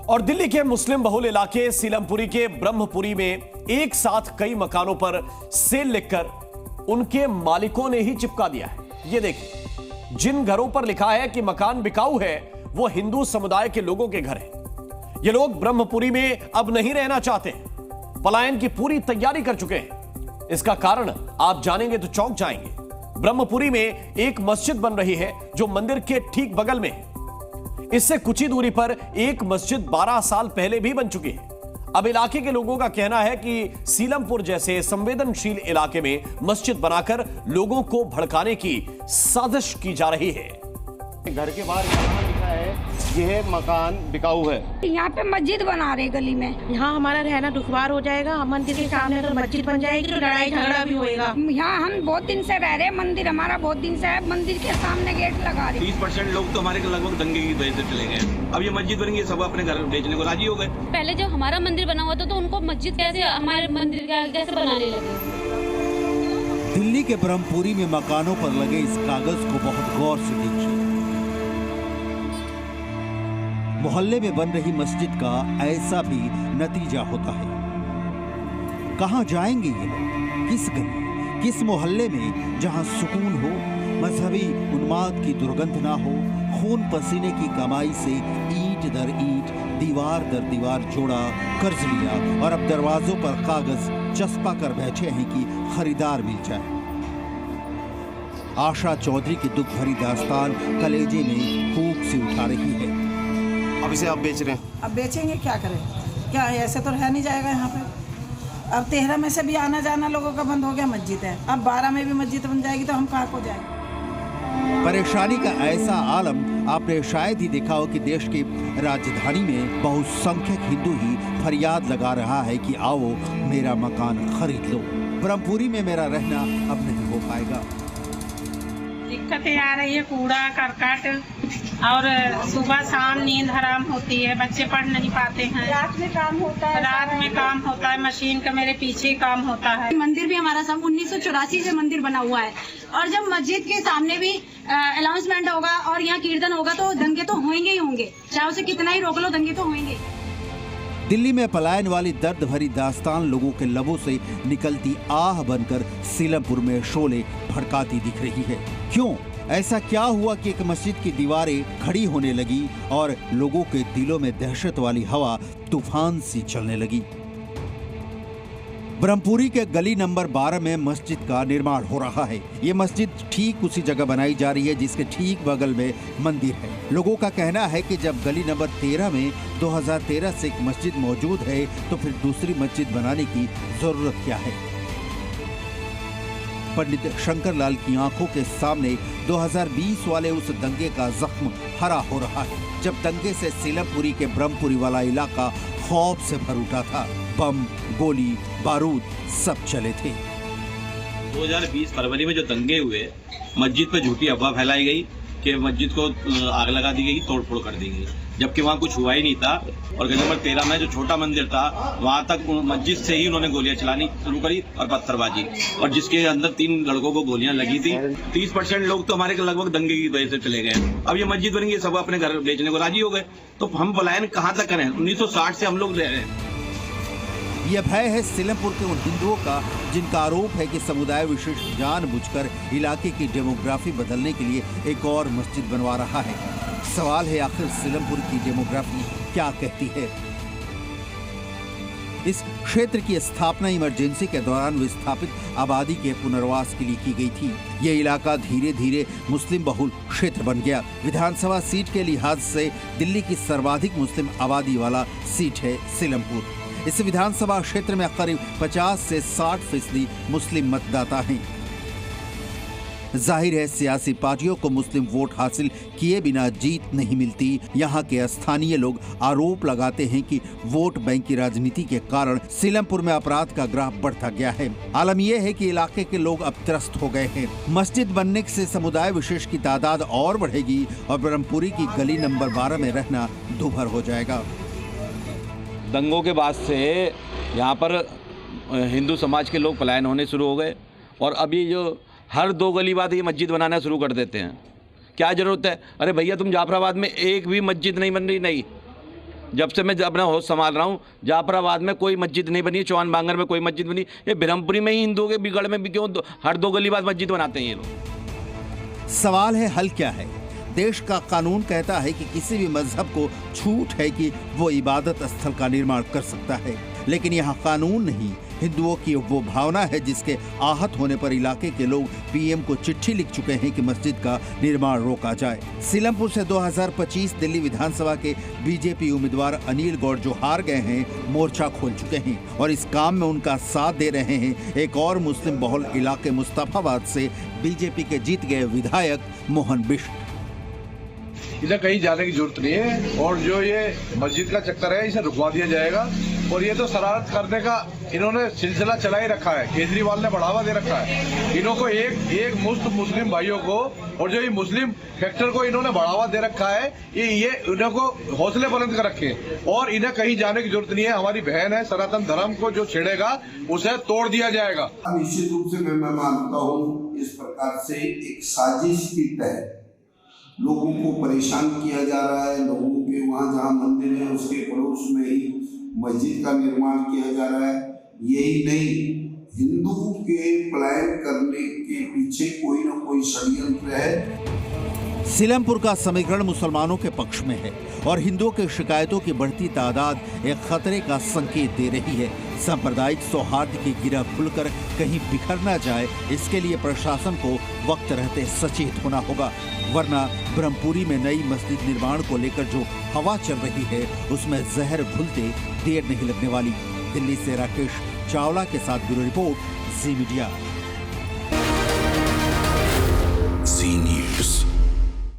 और दिल्ली के मुस्लिम बहुल इलाके सीलमपुरी के ब्रह्मपुरी में एक साथ कई मकानों पर सेल लिखकर उनके मालिकों ने ही चिपका दिया है। ये देखिए, जिन घरों पर लिखा है कि मकान बिकाऊ है वो हिंदू समुदाय के लोगों के घर हैं। ये लोग ब्रह्मपुरी में अब नहीं रहना चाहते, पलायन की पूरी तैयारी कर चुके हैं। इसका कारण आप जानेंगे तो चौंक जाएंगे। ब्रह्मपुरी में एक मस्जिद बन रही है जो मंदिर के ठीक बगल में है। इससे कुछ ही दूरी पर एक मस्जिद 12 साल पहले भी बन चुकी है। अब इलाके के लोगों का कहना है कि सीलमपुर जैसे संवेदनशील इलाके में मस्जिद बनाकर लोगों को भड़काने की साजिश की जा रही है। घर के बाहर लिखा है यह मकान बिकाऊ है। यहाँ पे मस्जिद बना रहे गली में। यहाँ हमारा रहना दुश्वार हो जाएगा। मंदिर के सामने अगर मस्जिद बन जाएगी तो लड़ाई झगड़ा भी होएगा। यहाँ हम बहुत दिन से रह रहे हैं, मंदिर हमारा बहुत दिन से है। मंदिर के सामने गेट लगा रहे। 30% लोग तो हमारे लगभग दंगे की वजह से चले गए। अब ये मस्जिद बनेंगे, सब अपने घर बेचने को राजी हो गए। पहले जब हमारा मंदिर बना हुआ था तो उनको मस्जिद कैसे हमारे मंदिर कैसे बनाने लगे। दिल्ली के ब्रह्मपुरी में मकानों पर लगे इस कागज को बहुत गौर से देखिए। मोहल्ले में बन रही मस्जिद का ऐसा भी नतीजा होता है। कहां जाएंगे ये लोग? किस गली, किस मोहल्ले में जहां सुकून हो, मजहबी उन्माद की दुर्गंध ना हो, खून पसीने की कमाई से ईंट दर ईंट, दीवार दर दीवार जोड़ा, कर्ज लिया और अब दरवाजों पर कागज चस्पा कर बैठे हैं कि खरीदार मिल जाए। आशा चौधरी की दुख भरी दास्तान कलेजे में फूंक से उठा रही है। अब इसे आप बेच रहे हैं? अब बेचेंगे, क्या करें? क्या है, ऐसे तो रह नहीं जाएगा यहाँ पे। अब 13 में से भी आना जाना लोगों का बंद हो गया, मस्जिद है। अब 12 में भी मस्जिद बन जाएगी तो हम कहाँ को जाएंगे? परेशानी का ऐसा आलम आपने शायद ही देखा हो कि देश की राजधानी में बहुसंख्यक हिंदू ही फरियाद लगा रहा है कि आओ मेरा मकान खरीद लो। ब्रह्मपुरी में मेरा रहना अब नहीं हो पाएगा। दिक्कतें आ रही है, कूड़ा करकट और सुबह शाम नींद हराम होती है। बच्चे पढ़ नहीं पाते हैं। रात में काम होता है, मशीन का मेरे पीछे काम होता है। मंदिर भी हमारा सब 1984 से मंदिर बना हुआ है और जब मस्जिद के सामने भी अनाउंसमेंट होगा और यहाँ कीर्तन होगा तो दंगे तो होंगे ही होंगे, चाहे उसे कितना ही रोक लो, दंगे तो होंगे। दिल्ली में पलायन वाली दर्द भरी दास्तान लोगों के लबों से निकलती आह बनकर सीलमपुर में शोले भड़काती दिख रही है। क्यों? ऐसा क्या हुआ कि एक मस्जिद की दीवारें खड़ी होने लगी और लोगों के दिलों में दहशत वाली हवा तूफान सी चलने लगी। ब्रह्मपुरी के गली नंबर 12 में मस्जिद का निर्माण हो रहा है। ये मस्जिद ठीक उसी जगह बनाई जा रही है जिसके ठीक बगल में मंदिर है। लोगों का कहना है कि जब गली नंबर 13 में 2013 से एक मस्जिद मौजूद है तो फिर दूसरी मस्जिद बनाने की जरूरत क्या है? पंडित शंकरलाल की आंखों के सामने 2020 वाले उस दंगे का जख्म हरा हो रहा है, जब दंगे से सीलमपुरी के ब्रह्मपुरी वाला इलाका खौफ से भर उठा था। बम, गोली, बारूद सब चले थे। 2020 फरवरी में जो दंगे हुए, मस्जिद पे झूठी अफवाह फैलाई गई कि मस्जिद को आग लगा दी गई, तोड़फोड़ कर दी गई, जबकि वहाँ कुछ हुआ ही नहीं था। और गली नंबर 13 में जो छोटा मंदिर था वहाँ तक मस्जिद से ही उन्होंने गोलियां चलानी शुरू करी और पत्थरबाजी, और जिसके अंदर 3 लड़कों को गोलियां लगी थी। 30% लोग तो हमारे लगभग दंगे की वजह से चले गए। अब ये मस्जिद बनेंगे, सब अपने घर बेचने को राजी हो गए। तो हम पलायन कहाँ तक करें? 1960 से हम लोग रह रहे हैं। यह भय है सीलमपुर के उन हिंदुओं का जिनका आरोप है कि समुदाय विशेष जानबूझकर इलाके की डेमोग्राफी बदलने के लिए एक और मस्जिद बनवा रहा है। सवाल है, आखिर सीलमपुर की डेमोग्राफी क्या कहती है? इस क्षेत्र की स्थापना इमरजेंसी के दौरान विस्थापित आबादी के पुनर्वास के लिए की गई थी। ये इलाका धीरे धीरे मुस्लिम बहुल क्षेत्र बन गया। विधानसभा सीट के लिहाज से दिल्ली की सर्वाधिक मुस्लिम आबादी वाला सीट है सीलमपुर। इस विधानसभा क्षेत्र में करीब 50 से 60% मुस्लिम मतदाता हैं। जाहिर है, सियासी पार्टियों को मुस्लिम वोट हासिल किए बिना जीत नहीं मिलती। यहाँ के स्थानीय लोग आरोप लगाते हैं कि वोट बैंक की राजनीति के कारण सीलमपुर में अपराध का ग्राफ बढ़ता गया है। आलम यह है कि इलाके के लोग अब त्रस्त हो गए हैं। मस्जिद बनने से समुदाय विशेष की तादाद और बढ़ेगी और ब्रह्मपुरी की गली नंबर 12 में रहना दूभर हो जाएगा। दंगों के बाद से यहाँ पर हिंदू समाज के लोग पलायन होने शुरू हो गए और अभी जो हर 2 गली बाद ये मस्जिद बनाना शुरू कर देते हैं। क्या ज़रूरत है? अरे भैया, तुम जाफराबाद में एक भी मस्जिद नहीं बन रही, नहीं जब से मैं अपना होश संभाल रहा हूँ, जाफराबाद में कोई मस्जिद नहीं बनी, चौहान बांगर में कोई मस्जिद बनी, ये ब्रह्मपुरी में ही हिंदुओं के बिगड़ में भी क्यों हर 2 गली बाद मस्जिद बनाते हैं ये लोग। सवाल है हल क्या है? देश का कानून कहता है कि किसी भी मजहब को छूट है कि वो इबादत स्थल का निर्माण कर सकता है, लेकिन यहाँ कानून नहीं, हिंदुओं की वो भावना है जिसके आहत होने पर इलाके के लोग पीएम को चिट्ठी लिख चुके हैं कि मस्जिद का निर्माण रोका जाए। सीलमपुर से 2025 दिल्ली विधानसभा के बीजेपी उम्मीदवार अनिल गौड़ जो हार गए हैं, मोर्चा खोल चुके हैं और इस काम में उनका साथ दे रहे हैं एक और मुस्लिम बहुल इलाके मुस्तफाबाद से बीजेपी के जीत गए विधायक मोहन बिष्ट। इधर कहीं जाने की जरूरत नहीं है और जो ये मस्जिद का चक्कर है इसे रुकवा दिया जाएगा। और ये तो शरारत करने का इन्होंने सिलसिला चला ही रखा है, केजरीवाल ने बढ़ावा दे रखा है इन्हों को, एक मुस्त मुस्लिम भाइयों को, और जो ये मुस्लिम फैक्टर को इन्होंने बढ़ावा दे रखा है, ये इन्हों को हौसले बुलंद कर रखे और इन्हें कहीं जाने की जरूरत नहीं है। हमारी बहन है, सनातन धर्म को जो छेड़ेगा उसे तोड़ दिया जाएगा। निश्चित रूप से मैं मानता हूँ इस प्रकार से एक साजिश के तहत लोगों को परेशान किया जा रहा है। लोगों के वहाँ जहाँ मंदिर है उसके पड़ोस में ही मस्जिद का निर्माण किया जा रहा है। यही नहीं, हिंदू के पलायन करने के पीछे कोई ना कोई षड्यंत्र है। सीलमपुर का समीकरण मुसलमानों के पक्ष में है और हिंदुओं की शिकायतों की बढ़ती तादाद एक खतरे का संकेत दे रही है। सांप्रदायिक सौहार्द की गिरह खुलकर कहीं बिखर न जाए, इसके लिए प्रशासन को वक्त रहते सचेत होना होगा, वरना ब्रह्मपुरी में नई मस्जिद निर्माण को लेकर जो हवा चल रही है उसमें जहर घुलते देर नहीं लगने वाली। दिल्ली से राकेश चावला के साथ ब्यूरो रिपोर्ट, जी मीडिया।